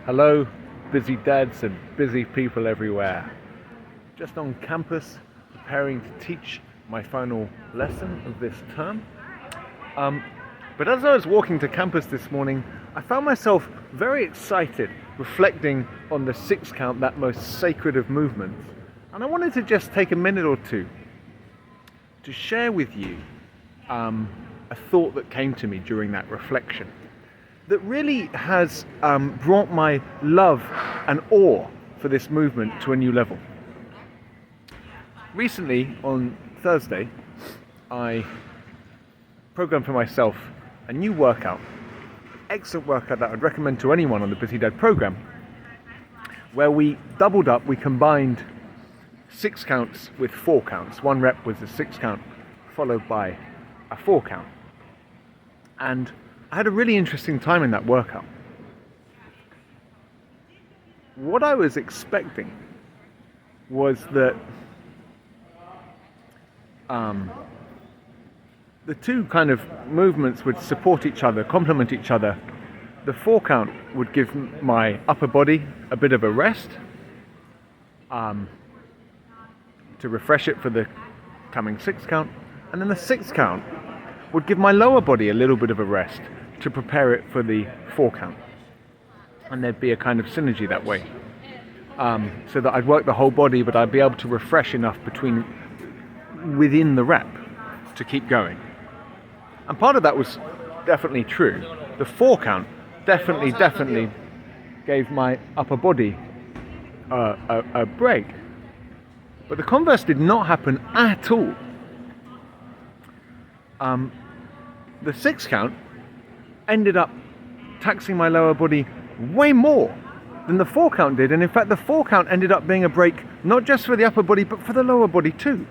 Hello, busy dads and busy people everywhere. Just on campus, preparing to teach my final lesson of this term. But as I was walking to campus this morning, I found myself very excited, reflecting on the six count, that most sacred of movements. And I wanted to just take a minute or two to share with you a thought that came to me during that reflection that really has brought my love and awe for this movement to a new level. Recently, on Thursday, I programmed for myself a new workout, excellent workout that I'd recommend to anyone on the Busy Dad program, where we doubled up, we combined 6 counts with 4 counts. 1 rep was a 6 count, followed by a 4 count. And I had a really interesting time in that workout. What I was expecting was that the two kind of movements would support each other, complement each other. The 4 count would give my upper body a bit of a rest, to refresh it for the coming 6 count, and then the 6 count would give my lower body a little bit of a rest to prepare it for the 4 count. And there'd be a kind of synergy that way. So that I'd work the whole body, but I'd be able to refresh enough within the rep to keep going. And part of that was definitely true. The 4 count definitely gave my upper body a break. But the converse did not happen at all. The 6 count ended up taxing my lower body way more than the 4 count did, and in fact the 4 count ended up being a break not just for the upper body but for the lower body too.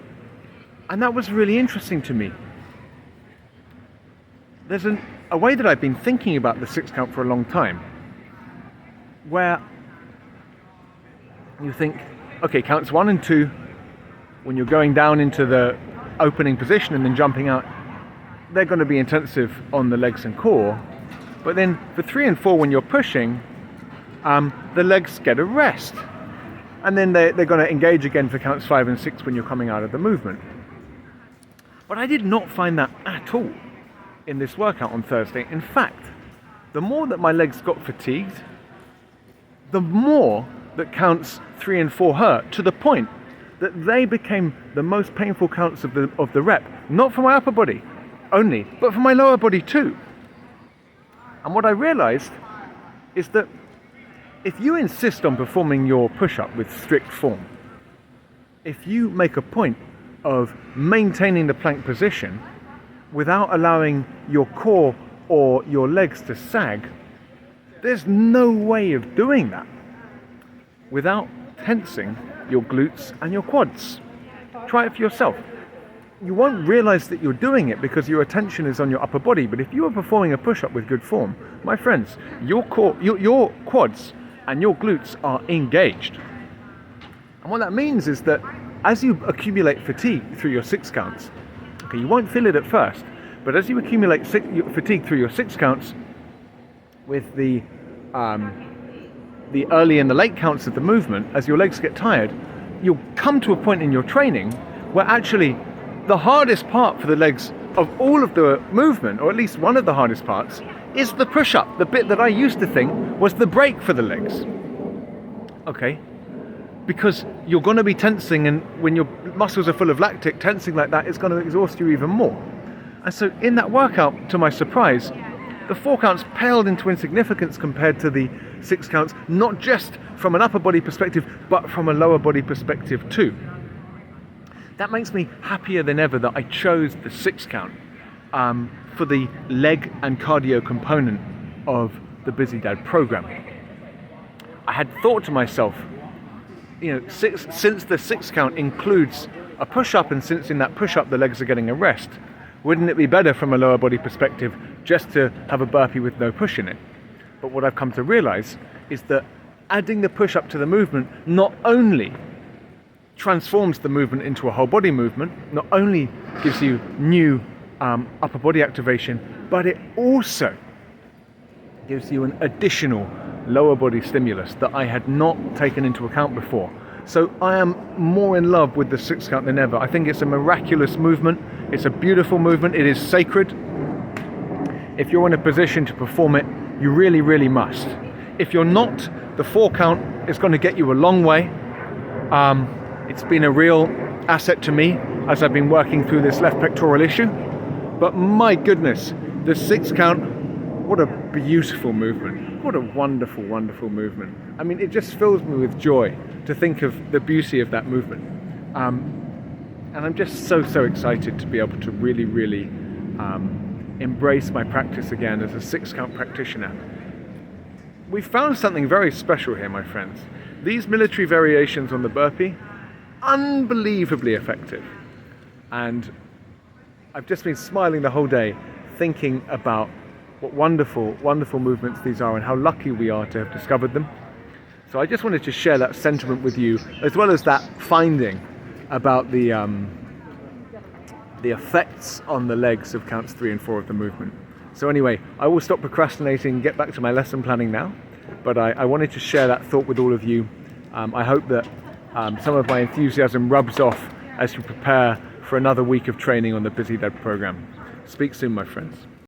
And that was really interesting to me. There's a way that I've been thinking about the 6 count for a long time, where you think, okay, counts 1 and 2, when you're going down into the opening position and then jumping out, they're going to be intensive on the legs and core. But then for 3 and 4, when you're pushing, the legs get a rest. And then they're going to engage again for counts 5 and 6 when you're coming out of the movement. But I did not find that at all in this workout on Thursday. In fact, the more that my legs got fatigued, the more that counts 3 and 4 hurt, to the point that they became the most painful counts of the rep, not for my upper body only, but for my lower body too. And what I realized is that if you insist on performing your push-up with strict form, if you make a point of maintaining the plank position without allowing your core or your legs to sag, there's no way of doing that without tensing your glutes and your quads. Try it for yourself. You won't realize that you're doing it because your attention is on your upper body, but if you are performing a push-up with good form, my friends, your core, your quads and your glutes are engaged. And what that means is that as you accumulate fatigue through your 6 counts, okay, you won't feel it at first, but as you accumulate fatigue through your 6 counts with the early and the late counts of the movement, as your legs get tired, you'll come to a point in your training where actually the hardest part for the legs of all of the movement, or at least one of the hardest parts, is the push-up, the bit that I used to think was the break for the legs. Okay? Because you're going to be tensing, and when your muscles are full of lactic, tensing like that is going to exhaust you even more. And so in that workout, to my surprise, the 4 counts paled into insignificance compared to the 6 counts, not just from an upper body perspective, but from a lower body perspective too. That makes me happier than ever that I chose the 6 count for the leg and cardio component of the Busy Dad program. I had thought to myself, since the 6 count includes a push-up, and since in that push-up the legs are getting a rest, wouldn't it be better from a lower body perspective just to have a burpee with no push in it? But what I've come to realize is that adding the push-up to the movement not only transforms the movement into a whole body movement, not only gives you new upper body activation, but it also gives you an additional lower body stimulus that I had not taken into account before. So I am more in love with the 6 count than ever. I think it's a miraculous movement. It's a beautiful movement. It is sacred. If you're in a position to perform it, you really, really must. If you're not, the 4 count is going to get you a long way. It's been a real asset to me as I've been working through this left pectoral issue. But my goodness, the 6 count, what a beautiful movement. What a wonderful, wonderful movement. I mean, it just fills me with joy to think of the beauty of that movement. And I'm just so excited to be able to really, really embrace my practice again as a 6 count practitioner. We found something very special here, my friends. These military variations on the burpee, unbelievably effective. And I've just been smiling the whole day thinking about what wonderful, wonderful movements these are and how lucky we are to have discovered them. So I just wanted to share that sentiment with you, as well as that finding about the effects on the legs of counts 3 and 4 of the movement. So anyway, I will stop procrastinating and get back to my lesson planning now, but I wanted to share that thought with all of you. I hope that some of my enthusiasm rubs off as you prepare for another week of training on the Busy Dad program. Speak soon, my friends.